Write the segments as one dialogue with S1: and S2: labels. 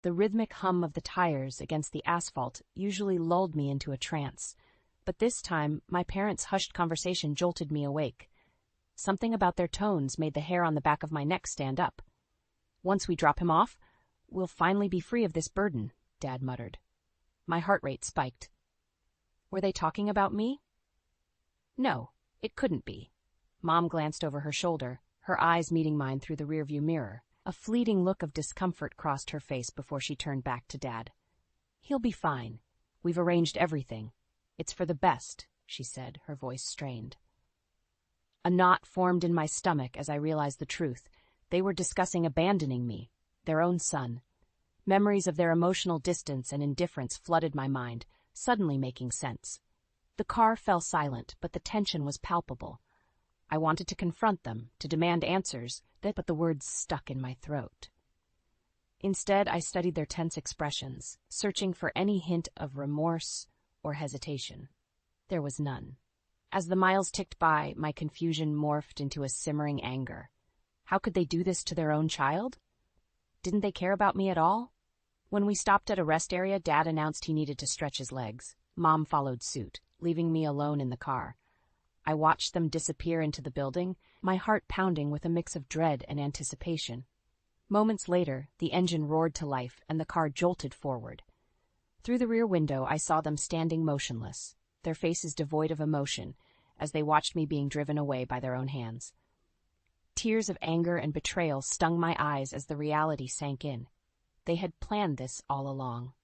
S1: The rhythmic hum of the tires against the asphalt usually lulled me into a trance, but this time my parents' hushed conversation jolted me awake. Something about their tones made the hair on the back of my neck stand up. "Once we drop him off, we'll finally be free of this burden," Dad muttered. My heart rate spiked. Were they talking about me? No, it couldn't be. Mom glanced over her shoulder, her eyes meeting mine through the rearview mirror. A fleeting look of discomfort crossed her face before she turned back to Dad. "He'll be fine. We've arranged everything. It's for the best," she said, her voice strained. A knot formed in my stomach as I realized the truth. They were discussing abandoning me, their own son. Memories of their emotional distance and indifference flooded my mind, suddenly making sense. The car fell silent, but the tension was palpable. I wanted to confront them, to demand answers, but the words stuck in my throat. Instead, I studied their tense expressions, searching for any hint of remorse or hesitation. There was none. As the miles ticked by, my confusion morphed into a simmering anger. How could they do this to their own child? Didn't they care about me at all? When we stopped at a rest area, Dad announced he needed to stretch his legs. Mom followed suit, leaving me alone in the car. I watched them disappear into the building, my heart pounding with a mix of dread and anticipation. Moments later, the engine roared to life and the car jolted forward. Through the rear window, I saw them standing motionless, their faces devoid of emotion, as they watched me being driven away by their own hands. Tears of anger and betrayal stung my eyes as the reality sank in. They had planned this all along.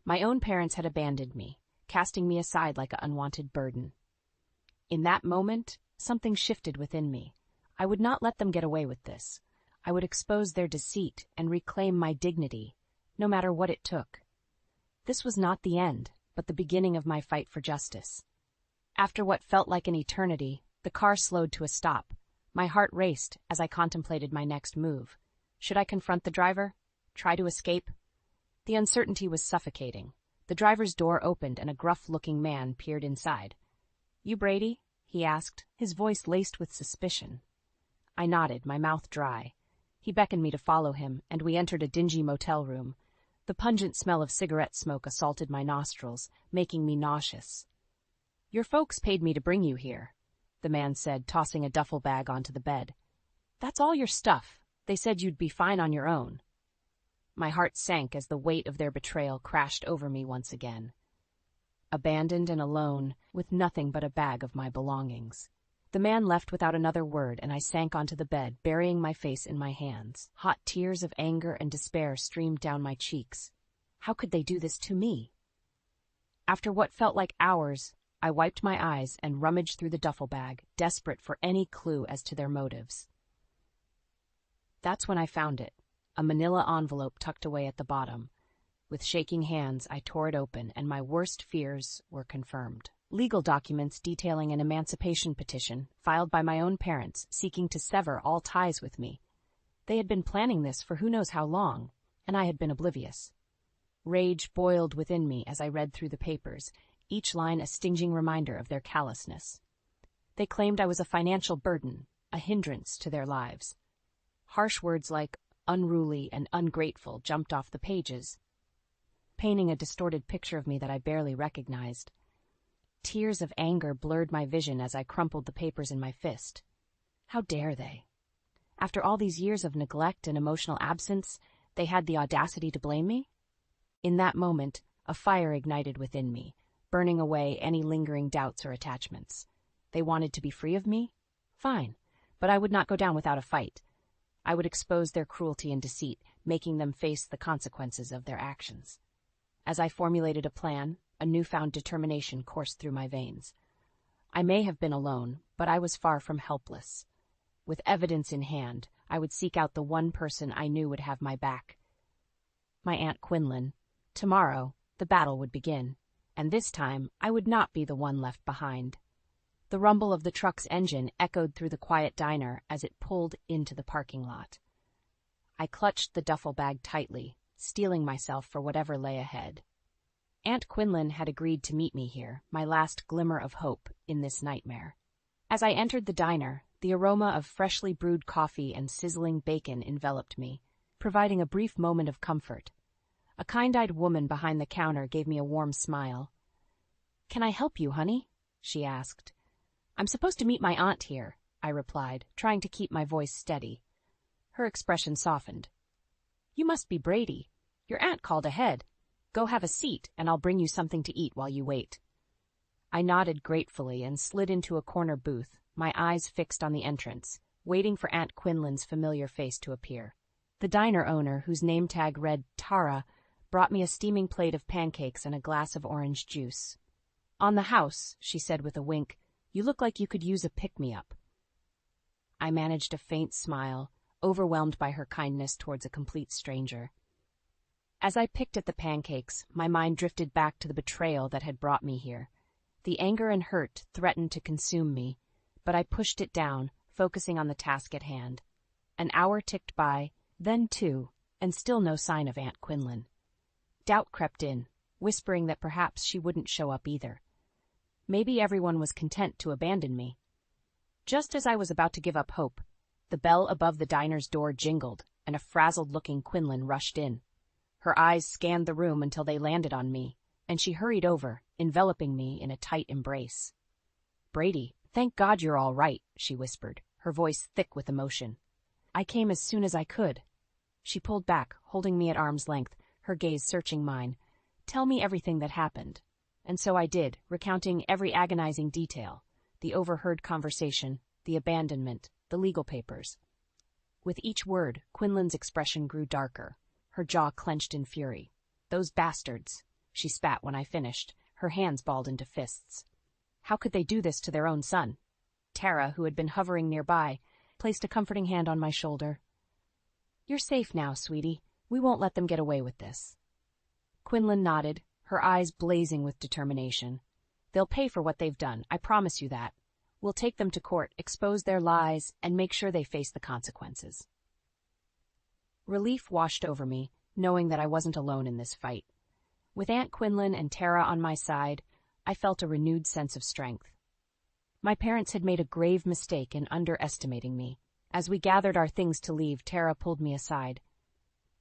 S1: My own parents had abandoned me, casting me aside like an unwanted burden. In that moment, something shifted within me. I would not let them get away with this. I would expose their deceit and reclaim my dignity, no matter what it took. This was not the end, but the beginning of my fight for justice. After what felt like an eternity, the car slowed to a stop. My heart raced as I contemplated my next move. Should I confront the driver? Try to escape? The uncertainty was suffocating. The driver's door opened and a gruff-looking man peered inside. "You Brady?" he asked, his voice laced with suspicion. I nodded, my mouth dry. He beckoned me to follow him, and we entered a dingy motel room. The pungent smell of cigarette smoke assaulted my nostrils, making me nauseous. "Your folks paid me to bring you here," the man said, tossing a duffel bag onto the bed. "That's all your stuff. They said you'd be fine on your own." My heart sank as the weight of their betrayal crashed over me once again. Abandoned and alone, with nothing but a bag of my belongings. The man left without another word, and I sank onto the bed, burying my face in my hands. Hot tears of anger and despair streamed down my cheeks. How could they do this to me? After what felt like hours, I wiped my eyes and rummaged through the duffel bag, desperate for any clue as to their motives. That's when I found it, a manila envelope tucked away at the bottom. With shaking hands, I tore it open, and my worst fears were confirmed. Legal documents detailing an emancipation petition filed by my own parents seeking to sever all ties with me. They had been planning this for who knows how long, and I had been oblivious. Rage boiled within me as I read through the papers, each line a stinging reminder of their callousness. They claimed I was a financial burden, a hindrance to their lives. Harsh words like unruly and ungrateful jumped off the pages, painting a distorted picture of me that I barely recognized. Tears of anger blurred my vision as I crumpled the papers in my fist. How dare they? After all these years of neglect and emotional absence, they had the audacity to blame me? In that moment, a fire ignited within me, burning away any lingering doubts or attachments. They wanted to be free of me? Fine, but I would not go down without a fight. I would expose their cruelty and deceit, making them face the consequences of their actions. As I formulated a plan, a newfound determination coursed through my veins. I may have been alone, but I was far from helpless. With evidence in hand, I would seek out the one person I knew would have my back. My Aunt Quinlan. Tomorrow, the battle would begin, and this time I would not be the one left behind. The rumble of the truck's engine echoed through the quiet diner as it pulled into the parking lot. I clutched the duffel bag tightly, steeling myself for whatever lay ahead. Aunt Quinlan had agreed to meet me here, my last glimmer of hope in this nightmare. As I entered the diner, the aroma of freshly brewed coffee and sizzling bacon enveloped me, providing a brief moment of comfort. A kind-eyed woman behind the counter gave me a warm smile. "Can I help you, honey?" she asked. "I'm supposed to meet my aunt here," I replied, trying to keep my voice steady. Her expression softened. "You must be Brady. Your aunt called ahead. Go have a seat, and I'll bring you something to eat while you wait." I nodded gratefully and slid into a corner booth, my eyes fixed on the entrance, waiting for Aunt Quinlan's familiar face to appear. The diner owner, whose name tag read Tara, brought me a steaming plate of pancakes and a glass of orange juice. "On the house," she said with a wink. "You look like you could use a pick-me-up." I managed a faint smile, overwhelmed by her kindness towards a complete stranger. As I picked at the pancakes, my mind drifted back to the betrayal that had brought me here. The anger and hurt threatened to consume me, but I pushed it down, focusing on the task at hand. An hour ticked by, then 2, and still no sign of Aunt Quinlan. Doubt crept in, whispering that perhaps she wouldn't show up either. Maybe everyone was content to abandon me. Just as I was about to give up hope, the bell above the diner's door jingled, and a frazzled-looking Quinlan rushed in. Her eyes scanned the room until they landed on me, and she hurried over, enveloping me in a tight embrace. "Brady, thank God you're all right," she whispered, her voice thick with emotion. "I came as soon as I could." She pulled back, holding me at arm's length, her gaze searching mine. "Tell me everything that happened." And so I did, recounting every agonizing detail: the overheard conversation, the abandonment, the legal papers. With each word, Quinlan's expression grew darker. Her jaw clenched in fury. "Those bastards," she spat when I finished, her hands balled into fists. How could they do this to their own son? Tara, who had been hovering nearby, placed a comforting hand on my shoulder. "You're safe now, sweetie. We won't let them get away with this." Quinlan nodded, her eyes blazing with determination. "They'll pay for what they've done, I promise you that. We'll take them to court, expose their lies, and make sure they face the consequences." Relief washed over me, knowing that I wasn't alone in this fight. With Aunt Quinlan and Tara on my side, I felt a renewed sense of strength. My parents had made a grave mistake in underestimating me. As we gathered our things to leave, Tara pulled me aside.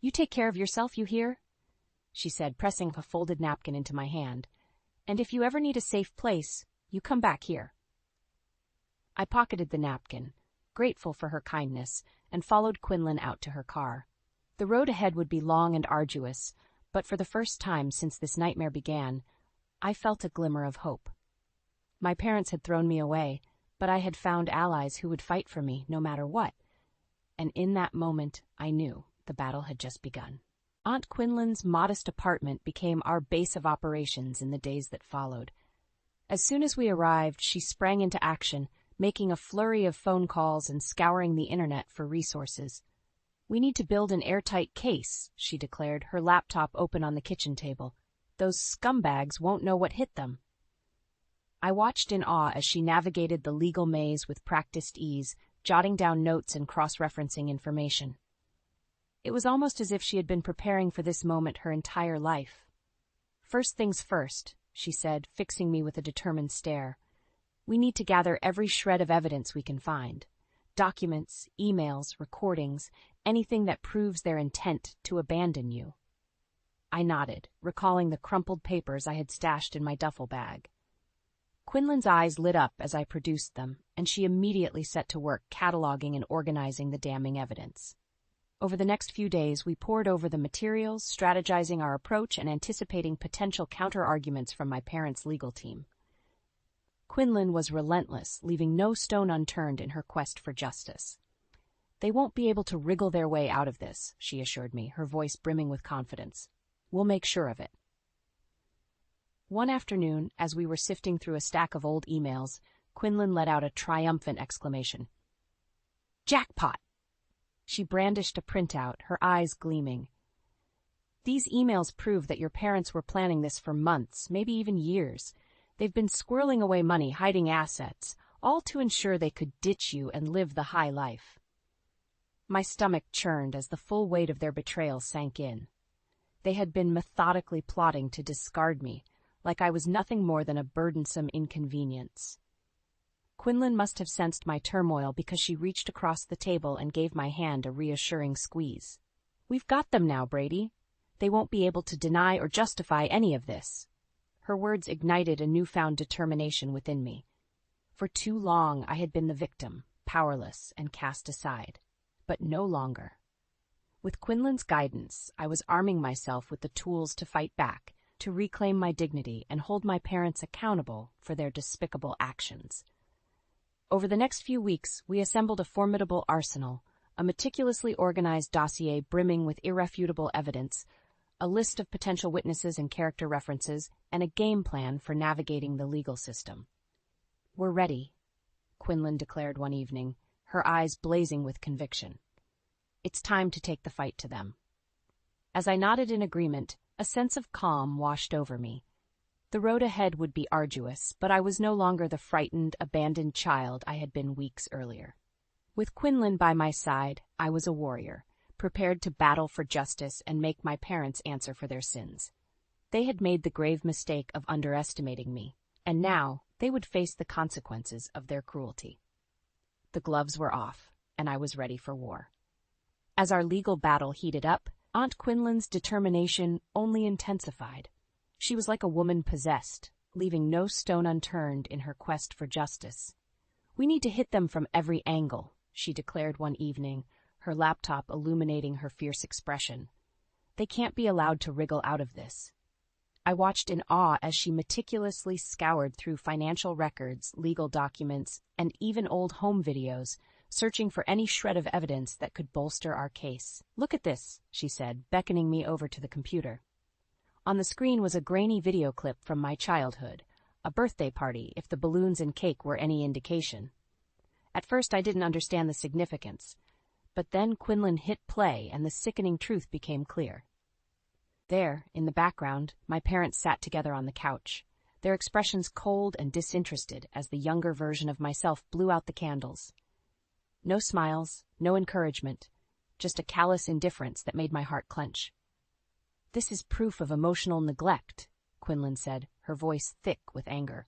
S1: "You take care of yourself, you hear?" she said, pressing a folded napkin into my hand. "And if you ever need a safe place, you come back here." I pocketed the napkin, grateful for her kindness, and followed Quinlan out to her car. The road ahead would be long and arduous, but for the first time since this nightmare began, I felt a glimmer of hope. My parents had thrown me away, but I had found allies who would fight for me no matter what. And in that moment, I knew the battle had just begun. Aunt Quinlan's modest apartment became our base of operations in the days that followed. As soon as we arrived, she sprang into action, making a flurry of phone calls and scouring the internet for resources. "We need to build an airtight case," she declared, her laptop open on the kitchen table. "Those scumbags won't know what hit them." I watched in awe as she navigated the legal maze with practiced ease, jotting down notes and cross-referencing information. It was almost as if she had been preparing for this moment her entire life. "First things first," she said, fixing me with a determined stare. "We need to gather every shred of evidence we can find. Documents, emails, recordings, anything that proves their intent to abandon you." I nodded, recalling the crumpled papers I had stashed in my duffel bag. Quinlan's eyes lit up as I produced them, and she immediately set to work cataloging and organizing the damning evidence. Over the next few days, we pored over the materials, strategizing our approach and anticipating potential counter-arguments from my parents' legal team. Quinlan was relentless, leaving no stone unturned in her quest for justice. "They won't be able to wriggle their way out of this," she assured me, her voice brimming with confidence. "We'll make sure of it." One afternoon, as we were sifting through a stack of old emails, Quinlan let out a triumphant exclamation. "Jackpot!" She brandished a printout, her eyes gleaming. "These emails prove that your parents were planning this for months, maybe even years. They've been squirreling away money, hiding assets, all to ensure they could ditch you and live the high life." My stomach churned as the full weight of their betrayal sank in. They had been methodically plotting to discard me, like I was nothing more than a burdensome inconvenience. Quinlan must have sensed my turmoil because she reached across the table and gave my hand a reassuring squeeze. "We've got them now, Brady. They won't be able to deny or justify any of this. Her words ignited a newfound determination within me. For too long I had been the victim, powerless and cast aside. But no longer. With Quinlan's guidance, I was arming myself with the tools to fight back, to reclaim my dignity and hold my parents accountable for their despicable actions. Over the next few weeks, we assembled a formidable arsenal, a meticulously organized dossier brimming with irrefutable evidence, a list of potential witnesses and character references, and a game plan for navigating the legal system. "We're ready," Quinlan declared one evening, her eyes blazing with conviction. "It's time to take the fight to them." As I nodded in agreement, a sense of calm washed over me. The road ahead would be arduous, but I was no longer the frightened, abandoned child I had been weeks earlier. With Quinlan by my side, I was a warrior, prepared to battle for justice and make my parents answer for their sins. They had made the grave mistake of underestimating me, and now they would face the consequences of their cruelty. The gloves were off, and I was ready for war. As our legal battle heated up, Aunt Quinlan's determination only intensified. She was like a woman possessed, leaving no stone unturned in her quest for justice. "We need to hit them from every angle," she declared one evening, her laptop illuminating her fierce expression. "They can't be allowed to wriggle out of this." I watched in awe as she meticulously scoured through financial records, legal documents, and even old home videos, searching for any shred of evidence that could bolster our case. "Look at this," she said, beckoning me over to the computer. On the screen was a grainy video clip from my childhood, a birthday party if the balloons and cake were any indication. At first I didn't understand the significance, but then Quinlan hit play and the sickening truth became clear. There, in the background, my parents sat together on the couch, their expressions cold and disinterested as the younger version of myself blew out the candles. No smiles, no encouragement, just a callous indifference that made my heart clench. "This is proof of emotional neglect," Quinlan said, her voice thick with anger.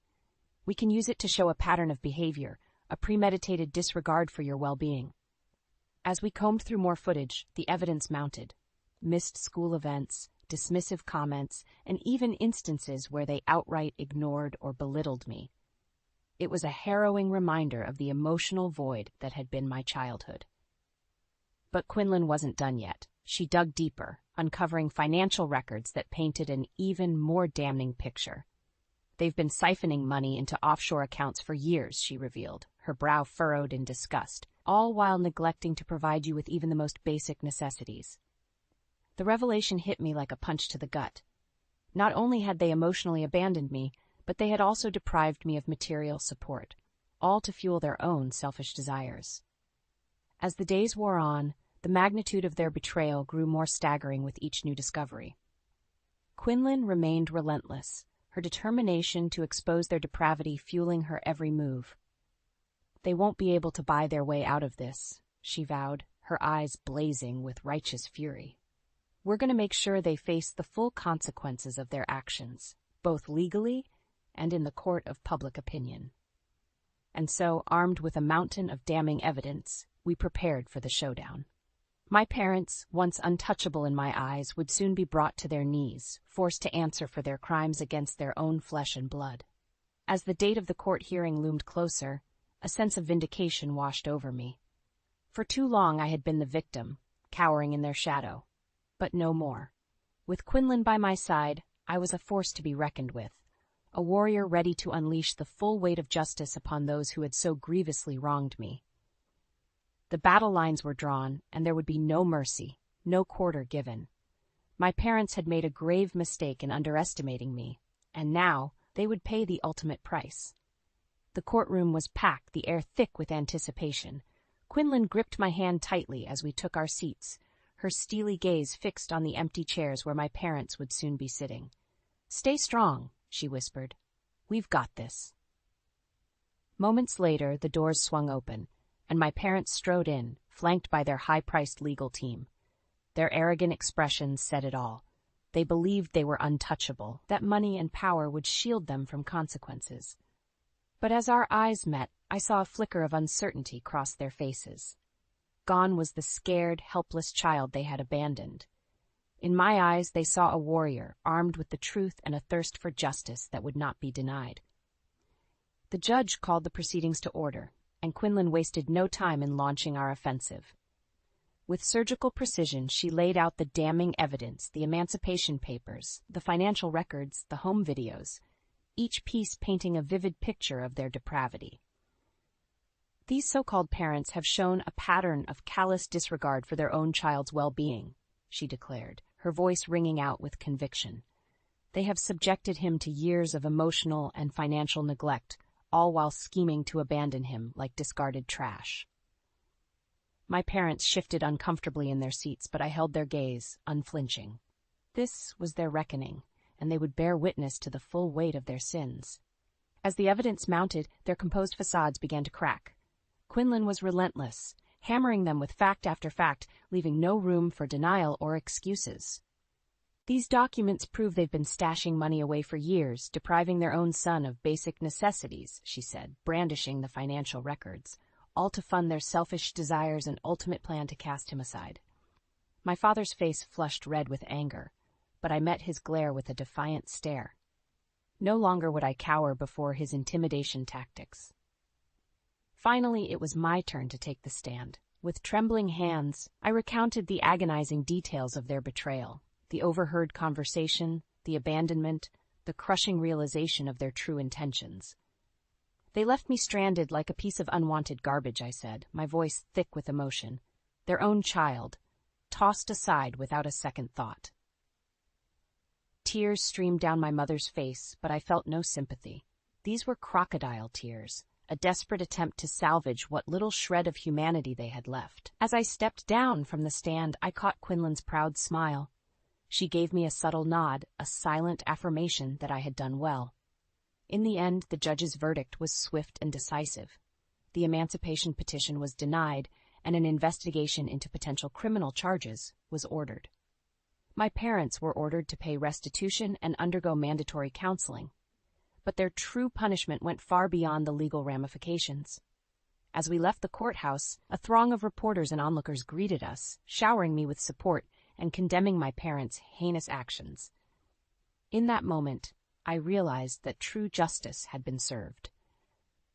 S1: "We can use it to show a pattern of behavior, a premeditated disregard for your well-being." As we combed through more footage, the evidence mounted. Missed school events, dismissive comments, and even instances where they outright ignored or belittled me. It was a harrowing reminder of the emotional void that had been my childhood. But Quinlan wasn't done yet. She dug deeper, uncovering financial records that painted an even more damning picture. "They've been siphoning money into offshore accounts for years," she revealed, her brow furrowed in disgust, "all while neglecting to provide you with even the most basic necessities." The revelation hit me like a punch to the gut. Not only had they emotionally abandoned me, but they had also deprived me of material support, all to fuel their own selfish desires. As the days wore on, the magnitude of their betrayal grew more staggering with each new discovery. Quinlan remained relentless, her determination to expose their depravity fueling her every move. "They won't be able to buy their way out of this," she vowed, her eyes blazing with righteous fury. "We're going to make sure they face the full consequences of their actions, both legally and in the court of public opinion." And so, armed with a mountain of damning evidence, we prepared for the showdown. My parents, once untouchable in my eyes, would soon be brought to their knees, forced to answer for their crimes against their own flesh and blood. As the date of the court hearing loomed closer, a sense of vindication washed over me. For too long I had been the victim, cowering in their shadow. But no more. With Quinlan by my side, I was a force to be reckoned with, a warrior ready to unleash the full weight of justice upon those who had so grievously wronged me. The battle lines were drawn, and there would be no mercy, no quarter given. My parents had made a grave mistake in underestimating me, and now they would pay the ultimate price. The courtroom was packed, the air thick with anticipation. Quinlan gripped my hand tightly as we took our seats, her steely gaze fixed on the empty chairs where my parents would soon be sitting. "Stay strong," she whispered. "We've got this." Moments later, the doors swung open, and my parents strode in, flanked by their high-priced legal team. Their arrogant expressions said it all. They believed they were untouchable, that money and power would shield them from consequences. But as our eyes met, I saw a flicker of uncertainty cross their faces. Gone was the scared, helpless child they had abandoned. In my eyes, they saw a warrior, armed with the truth and a thirst for justice that would not be denied. The judge called the proceedings to order, and Quinlan wasted no time in launching our offensive. With surgical precision, she laid out the damning evidence, the emancipation papers, the financial records, the home videos, each piece painting a vivid picture of their depravity. These so-called parents have shown a pattern of callous disregard for their own child's well-being, she declared, her voice ringing out with conviction. They have subjected him to years of emotional and financial neglect, all while scheming to abandon him like discarded trash. My parents shifted uncomfortably in their seats, but I held their gaze, unflinching. This was their reckoning, and they would bear witness to the full weight of their sins. As the evidence mounted, their composed facades began to crack. Quinlan was relentless, hammering them with fact after fact, leaving no room for denial or excuses. These documents prove they've been stashing money away for years, depriving their own son of basic necessities, she said, brandishing the financial records, all to fund their selfish desires and ultimate plan to cast him aside. My father's face flushed red with anger, but I met his glare with a defiant stare. No longer would I cower before his intimidation tactics. Finally, it was my turn to take the stand. With trembling hands, I recounted the agonizing details of their betrayal, the overheard conversation, the abandonment, the crushing realization of their true intentions. They left me stranded like a piece of unwanted garbage, I said, my voice thick with emotion. Their own child, tossed aside without a second thought. Tears streamed down my mother's face, but I felt no sympathy. These were crocodile tears, a desperate attempt to salvage what little shred of humanity they had left. As I stepped down from the stand, I caught Quinlan's proud smile. She gave me a subtle nod, a silent affirmation that I had done well. In the end, the judge's verdict was swift and decisive. The emancipation petition was denied, and an investigation into potential criminal charges was ordered. My parents were ordered to pay restitution and undergo mandatory counseling, but their true punishment went far beyond the legal ramifications. As we left the courthouse, a throng of reporters and onlookers greeted us, showering me with support and condemning my parents' heinous actions. In that moment, I realized that true justice had been served.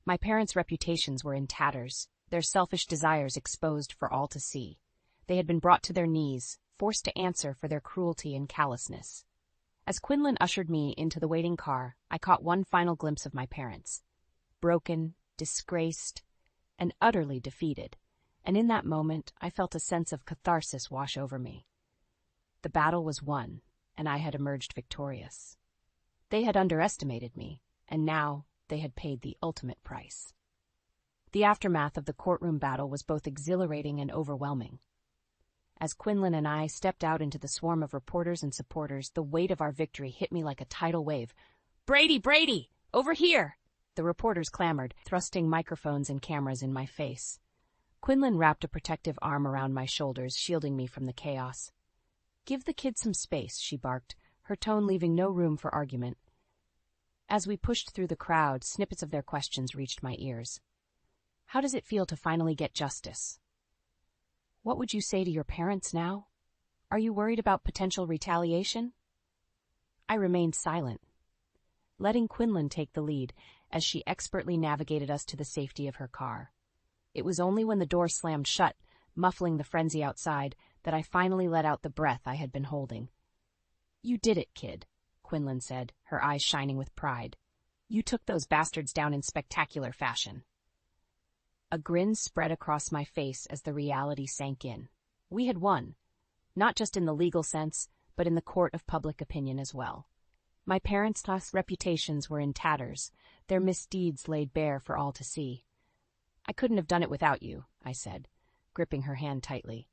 S1: My parents' reputations were in tatters, their selfish desires exposed for all to see. They had been brought to their knees, forced to answer for their cruelty and callousness. As Quinlan ushered me into the waiting car, I caught one final glimpse of my parents. Broken, disgraced, and utterly defeated, and in that moment I felt a sense of catharsis wash over me. The battle was won, and I had emerged victorious. They had underestimated me, and now they had paid the ultimate price. The aftermath of the courtroom battle was both exhilarating and overwhelming. As Quinlan and I stepped out into the swarm of reporters and supporters, the weight of our victory hit me like a tidal wave. "Brady, Brady! Over here!" The reporters clamored, thrusting microphones and cameras in my face. Quinlan wrapped a protective arm around my shoulders, shielding me from the chaos. "Give the kid some space," she barked, her tone leaving no room for argument. As we pushed through the crowd, snippets of their questions reached my ears. "How does it feel to finally get justice? What would you say to your parents now? Are you worried about potential retaliation?" I remained silent, letting Quinlan take the lead as she expertly navigated us to the safety of her car. It was only when the door slammed shut, muffling the frenzy outside, that I finally let out the breath I had been holding. "You did it, kid," Quinlan said, her eyes shining with pride. "You took those bastards down in spectacular fashion." A grin spread across my face as the reality sank in. We had won, not just in the legal sense, but in the court of public opinion as well. My parents' last reputations were in tatters, their misdeeds laid bare for all to see. "I couldn't have done it without you," I said, gripping her hand tightly.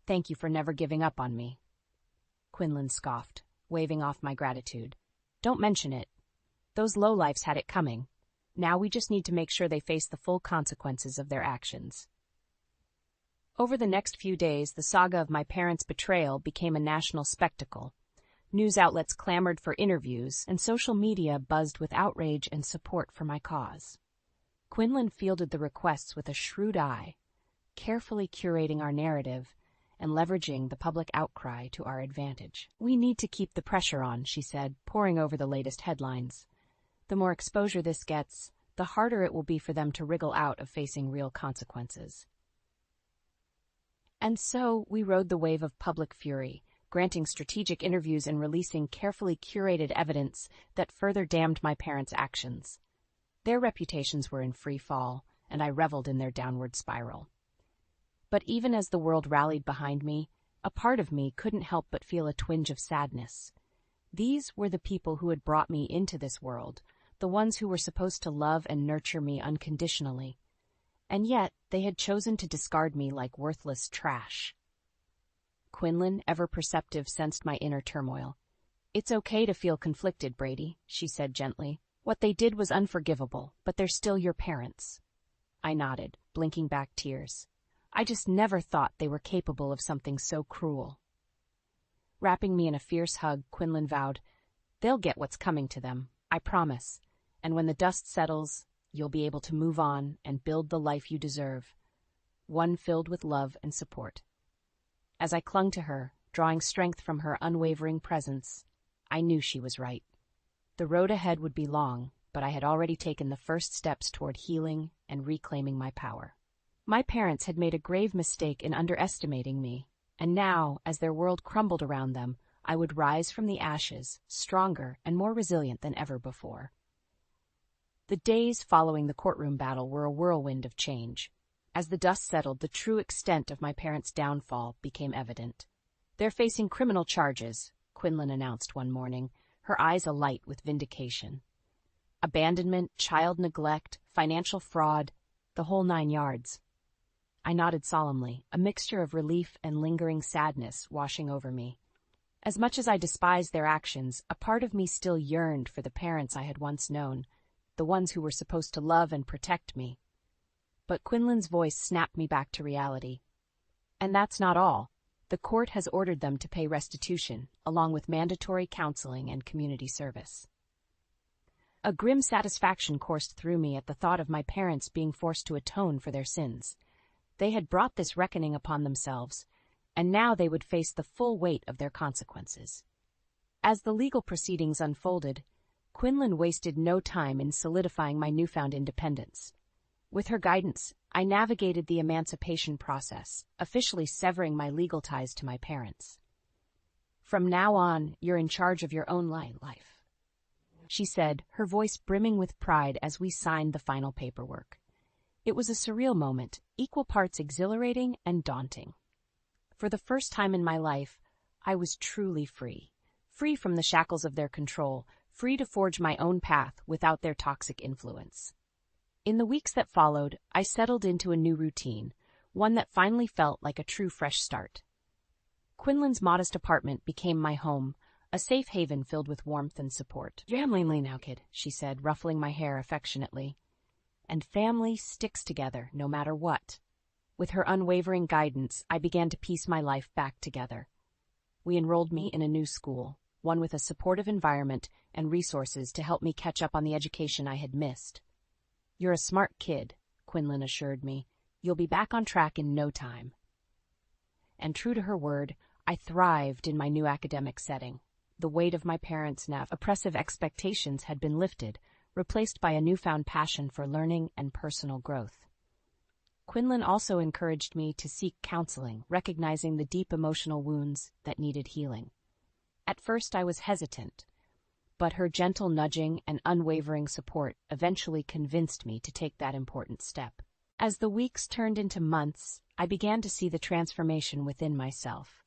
S1: "Thank you for never giving up on me." Quinlan scoffed, waving off my gratitude. "Don't mention it. Those lowlifes had it coming. Now we just need to make sure they face the full consequences of their actions." Over the next few days, the saga of my parents' betrayal became a national spectacle. News outlets clamored for interviews, and social media buzzed with outrage and support for my cause. Quinlan fielded the requests with a shrewd eye, carefully curating our narrative and leveraging the public outcry to our advantage. "We need to keep the pressure on," she said, poring over the latest headlines. "The more exposure this gets, the harder it will be for them to wriggle out of facing real consequences." And so we rode the wave of public fury, granting strategic interviews and releasing carefully curated evidence that further damned my parents' actions. Their reputations were in free fall, and I reveled in their downward spiral. But even as the world rallied behind me, a part of me couldn't help but feel a twinge of sadness. These were the people who had brought me into this world, the ones who were supposed to love and nurture me unconditionally. And yet, they had chosen to discard me like worthless trash. Quinlan, ever perceptive, sensed my inner turmoil. "It's okay to feel conflicted, Brady," she said gently. "What they did was unforgivable, but they're still your parents." I nodded, blinking back tears. I just never thought they were capable of something so cruel. Wrapping me in a fierce hug, Quinlan vowed, "They'll get what's coming to them, I promise, and when the dust settles, you'll be able to move on and build the life you deserve, one filled with love and support." As I clung to her, drawing strength from her unwavering presence, I knew she was right. The road ahead would be long, but I had already taken the first steps toward healing and reclaiming my power. My parents had made a grave mistake in underestimating me, and now, as their world crumbled around them, I would rise from the ashes, stronger and more resilient than ever before. The days following the courtroom battle were a whirlwind of change. As the dust settled, the true extent of my parents' downfall became evident. "They're facing criminal charges," Quinlan announced one morning, her eyes alight with vindication. "Abandonment, child neglect, financial fraud, the whole 9 yards." I nodded solemnly, a mixture of relief and lingering sadness washing over me. As much as I despised their actions, a part of me still yearned for the parents I had once known, the ones who were supposed to love and protect me. But Quinlan's voice snapped me back to reality. "And that's not all. The court has ordered them to pay restitution, along with mandatory counseling and community service." A grim satisfaction coursed through me at the thought of my parents being forced to atone for their sins. They had brought this reckoning upon themselves, and now they would face the full weight of their consequences. As the legal proceedings unfolded, Quinlan wasted no time in solidifying my newfound independence. With her guidance, I navigated the emancipation process, officially severing my legal ties to my parents. "From now on, you're in charge of your own life," she said, her voice brimming with pride as we signed the final paperwork. It was a surreal moment, equal parts exhilarating and daunting. For the first time in my life, I was truly free. Free from the shackles of their control, free to forge my own path without their toxic influence. In the weeks that followed, I settled into a new routine, one that finally felt like a true fresh start. Quinlan's modest apartment became my home, a safe haven filled with warmth and support. "Family now, kid," she said, ruffling my hair affectionately. "And family sticks together no matter what." With her unwavering guidance, I began to piece my life back together. We enrolled me in a new school, one with a supportive environment and resources to help me catch up on the education I had missed. "You're a smart kid," Quinlan assured me. "You'll be back on track in no time." And true to her word, I thrived in my new academic setting. The weight of my parents' oppressive expectations had been lifted, replaced by a newfound passion for learning and personal growth. Quinlan also encouraged me to seek counseling, recognizing the deep emotional wounds that needed healing. At first I was hesitant, but her gentle nudging and unwavering support eventually convinced me to take that important step. As the weeks turned into months, I began to see the transformation within myself.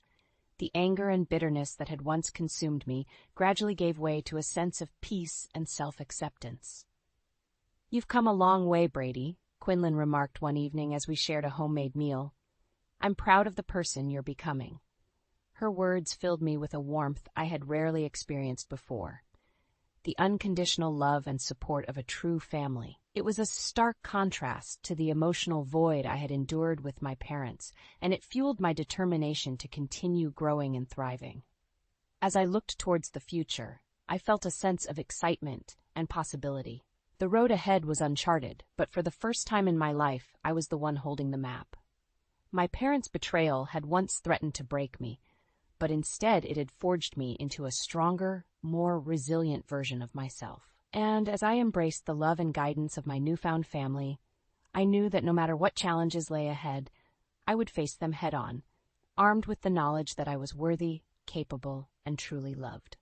S1: The anger and bitterness that had once consumed me gradually gave way to a sense of peace and self-acceptance. "You've come a long way, Brady," Quinlan remarked one evening as we shared a homemade meal. "I'm proud of the person you're becoming." Her words filled me with a warmth I had rarely experienced before. The unconditional love and support of a true family. It was a stark contrast to the emotional void I had endured with my parents, and it fueled my determination to continue growing and thriving. As I looked towards the future, I felt a sense of excitement and possibility. The road ahead was uncharted, but for the first time in my life, I was the one holding the map. My parents' betrayal had once threatened to break me, but instead it had forged me into a stronger, more resilient version of myself. And as I embraced the love and guidance of my newfound family, I knew that no matter what challenges lay ahead, I would face them head on, armed with the knowledge that I was worthy, capable, and truly loved.